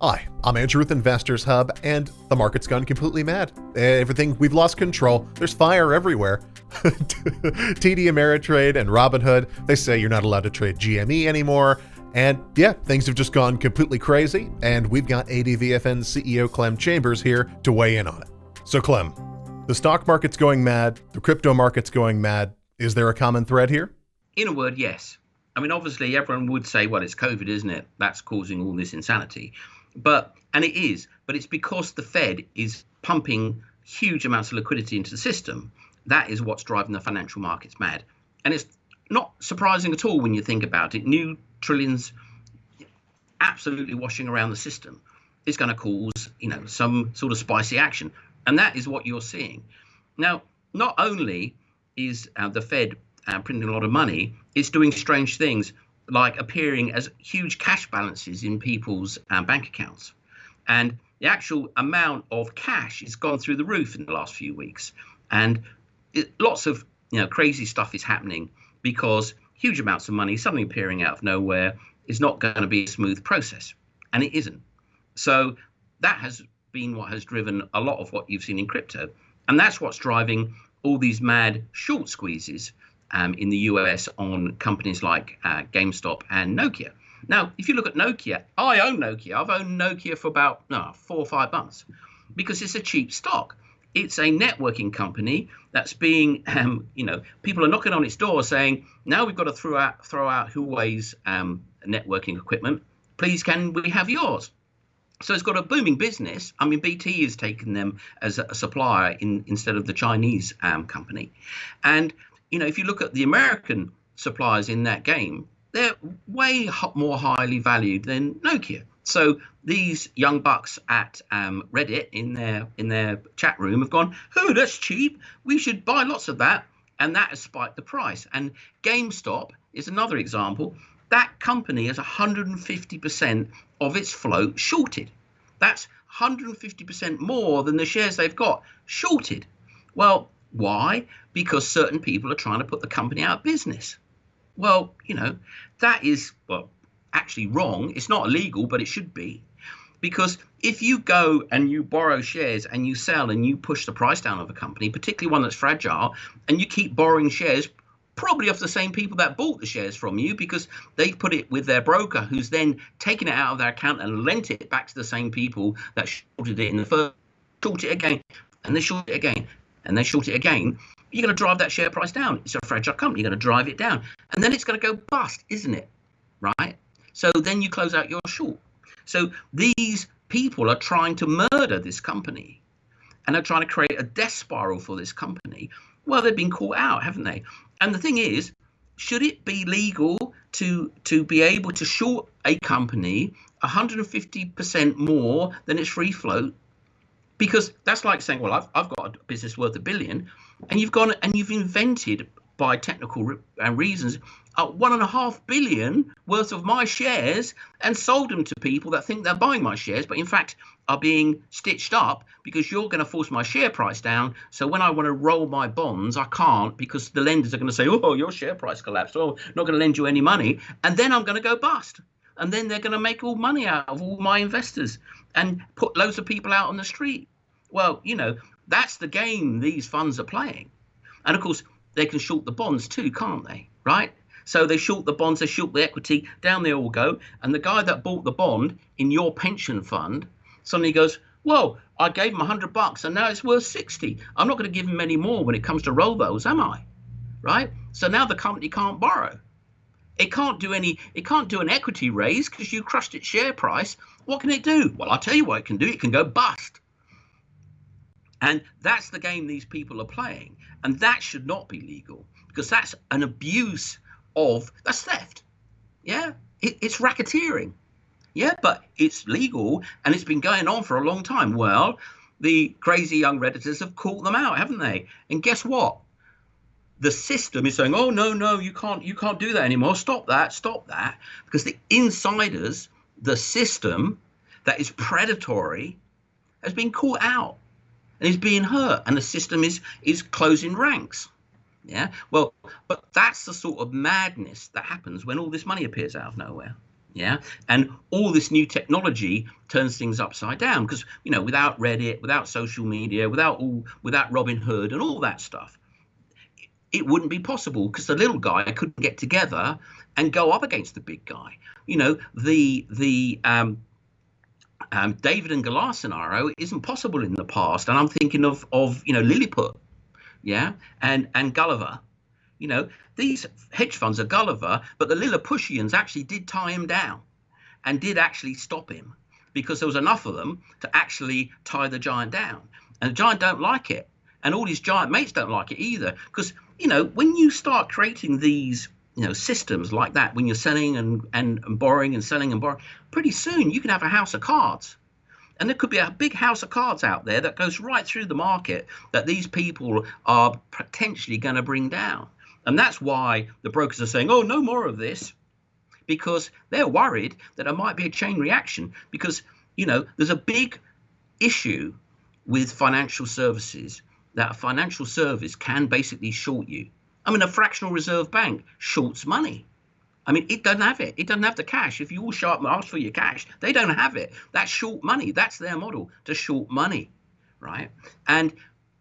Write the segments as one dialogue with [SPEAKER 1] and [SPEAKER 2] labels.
[SPEAKER 1] Hi, I'm Andrew with Investors Hub, and the market's gone completely mad. We've lost control. There's fire everywhere. TD Ameritrade and Robinhood, they say you're not allowed to trade GME anymore. And yeah, things have just gone completely crazy, and we've got ADVFN CEO Clem Chambers here to weigh in on it. So Clem, the stock market's going mad, the crypto market's going mad. Is there a common thread here?
[SPEAKER 2] In a word, yes. I mean, obviously, everyone would say, well, it's COVID, isn't it? That's causing all this insanity. And it is, but it's because the Fed is pumping huge amounts of liquidity into the system. That is what's driving the financial markets mad. And it's not surprising at all when you think about it. New trillions absolutely washing around the system is going to cause, some sort of spicy action. And that is what you're seeing. Now, not only is the Fed printing a lot of money, it's doing strange things like appearing as huge cash balances in people's bank accounts. And the actual amount of cash has gone through the roof in the last few weeks. And lots of crazy stuff is happening because huge amounts of money suddenly appearing out of nowhere is not going to be a smooth process. And it isn't. So that has been what has driven a lot of what you've seen in crypto. And that's what's driving all these mad short squeezes in the US on companies like GameStop and Nokia. Now, if you look at Nokia, I own Nokia. I've owned Nokia for about 4 or 5 months because it's a cheap stock. It's a networking company that's being, people are knocking on its door saying, now we've got to throw out Huawei's networking equipment. Please, can we have yours? So it's got a booming business. I mean, BT is taking them as a supplier instead of the Chinese company. And if you look at the American suppliers in that game, they're way more highly valued than Nokia. So these young bucks at Reddit in their chat room have gone, oh, that's cheap. We should buy lots of that. And that has spiked the price. And GameStop is another example. That company has 150% of its float shorted. That's 150% more than the shares they've got shorted. Well, why? Because certain people are trying to put the company out of business. Well, that is, actually wrong. It's not illegal, but it should be. Because if you go and you borrow shares and you sell and you push the price down of a company, particularly one that's fragile, and you keep borrowing shares, probably off the same people that bought the shares from you because they've put it with their broker who's then taken it out of their account and lent it back to the same people that shorted it in the first, short it again, and they short it again. And they short it again, you're going to drive that share price down. It's a fragile company. You're going to drive it down. And then it's going to go bust, isn't it? Right? So then you close out your short. So these people are trying to murder this company and are trying to create a death spiral for this company. Well, they've been caught out, haven't they? And the thing is, should it be legal to be able to short a company 150% more than its free float? Because that's like saying, well, I've got a business worth $1 billion, and you've gone and you've invented by technical reasons 1.5 billion worth of my shares and sold them to people that think they're buying my shares, but in fact are being stitched up because you're going to force my share price down. So when I want to roll my bonds, I can't because the lenders are going to say, oh, your share price collapsed. Oh, not going to lend you any money. And then I'm going to go bust. And then they're going to make all money out of all my investors and put loads of people out on the street. Well, that's the game these funds are playing. And of course, they can short the bonds too, can't they? Right? So they short the bonds, they short the equity, down they all go. And the guy that bought the bond in your pension fund suddenly goes, well, I gave him $100 and now it's worth 60. I'm not going to give him any more when it comes to roll those, am I? Right? So now the company can't borrow. It can't do an equity raise because you crushed its share price. What can it do? Well, I'll tell you what it can do. It can go bust. And that's the game these people are playing. And that should not be legal because that's an abuse that's theft. Yeah, it's racketeering. Yeah, but it's legal and it's been going on for a long time. Well, the crazy young Redditors have caught them out, haven't they? And guess what? The system is saying, oh, no, you can't do that anymore. Stop that. Because the insiders, the system that is predatory has been caught out and is being hurt. And the system is closing ranks. Yeah, well, but that's the sort of madness that happens when all this money appears out of nowhere. Yeah. And all this new technology turns things upside down because, without Reddit, without social media, without Robinhood and all that stuff, it wouldn't be possible because the little guy couldn't get together and go up against the big guy. The David and Goliath scenario isn't possible in the past. And I'm thinking of Lilliput, yeah, and Gulliver. These hedge funds are Gulliver, but the Lilliputians actually did tie him down and did actually stop him because there was enough of them to actually tie the giant down. And the giant don't like it. And all his giant mates don't like it either. Because, when you start creating these, systems like that, when you're selling and borrowing and selling and borrowing, pretty soon you can have a house of cards. And there could be a big house of cards out there that goes right through the market that these people are potentially going to bring down. And that's why the brokers are saying, oh, no more of this, because they're worried that there might be a chain reaction because, there's a big issue with financial services that a financial service can basically short you. I mean, a fractional reserve bank shorts money. I mean, it doesn't have it. It doesn't have the cash. If you all show up and ask for your cash, they don't have it. That's short money. That's their model, to short money, right? And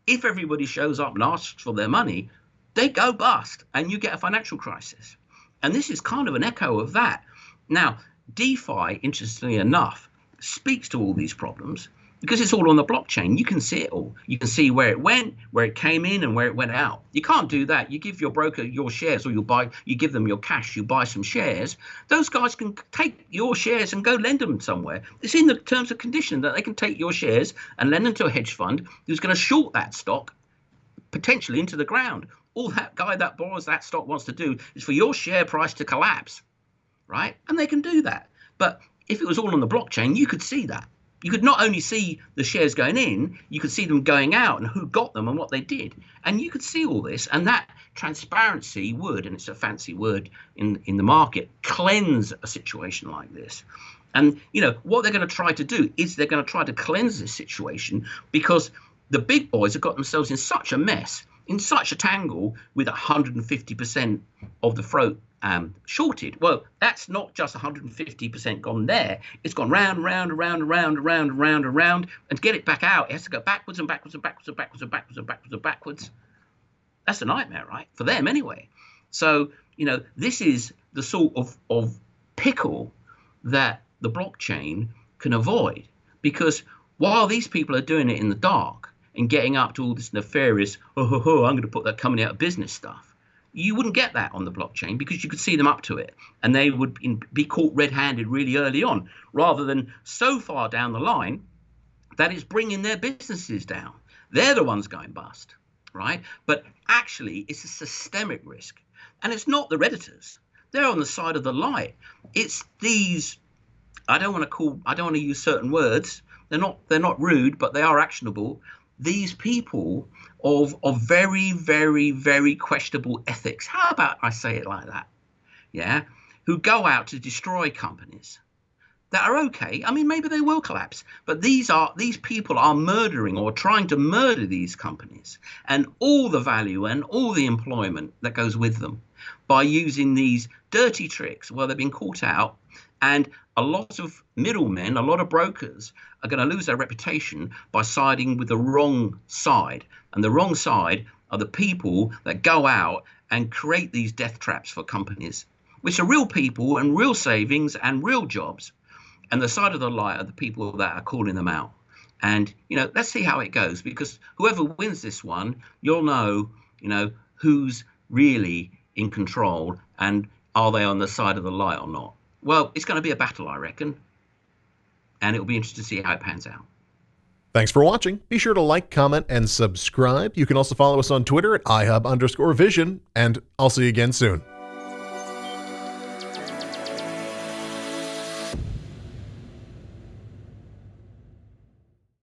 [SPEAKER 2] if everybody shows up and asks for their money, they go bust and you get a financial crisis. And this is kind of an echo of that. Now, DeFi, interestingly enough, speaks to all these problems because it's all on the blockchain. You can see it all. You can see where it went, where it came in and where it went out. You can't do that. You give your broker your shares or you give them your cash, you buy some shares. Those guys can take your shares and go lend them somewhere. It's in the terms and conditions that they can take your shares and lend them to a hedge fund who's going to short that stock potentially into the ground. All that guy that borrows that stock wants to do is for your share price to collapse, right? And they can do that. But if it was all on the blockchain, you could see that. You could not only see the shares going in, you could see them going out and who got them and what they did. And you could see all this, and that transparency would, and it's a fancy word in the market, cleanse a situation like this. And, what they're going to try to do is they're going to try to cleanse this situation because the big boys have got themselves in such a mess, in such a tangle with 150% of the throat shorted. Well, that's not just 150% gone there. It's gone round, and to get it back out, it has to go backwards and backwards and backwards and backwards and backwards and backwards and backwards. That's a nightmare, right? For them anyway. So, this is the sort of pickle that the blockchain can avoid because while these people are doing it in the dark and getting up to all this nefarious, I'm going to put that company out of business stuff, you wouldn't get that on the blockchain because you could see them up to it and they would be caught red-handed really early on rather than so far down the line that it's bringing their businesses down. They're the ones going bust, right? But actually, it's a systemic risk. And it's not the Redditors. They're on the side of the light. It's these, I don't want to use certain words. They're not rude, but they are actionable. These people of very, very, very questionable ethics. How about I say it like that? Yeah, who go out to destroy companies that are okay. I mean, maybe they will collapse, but these people are murdering or trying to murder these companies and all the value and all the employment that goes with them by using these dirty tricks. Well, they've been caught out, and a lot of middlemen, a lot of brokers are going to lose their reputation by siding with the wrong side. And the wrong side are the people that go out and create these death traps for companies, which are real people and real savings and real jobs. And the side of the light are the people that are calling them out. And, let's see how it goes, because whoever wins this one, you'll know, who's really in control and are they on the side of the light or not. Well, it's going to be a battle, I reckon, and it'll be interesting to see how it pans out.
[SPEAKER 1] Thanks for watching. Be sure to like, comment, and subscribe. You can also follow us on Twitter at iHub_vision, and I'll see you again soon.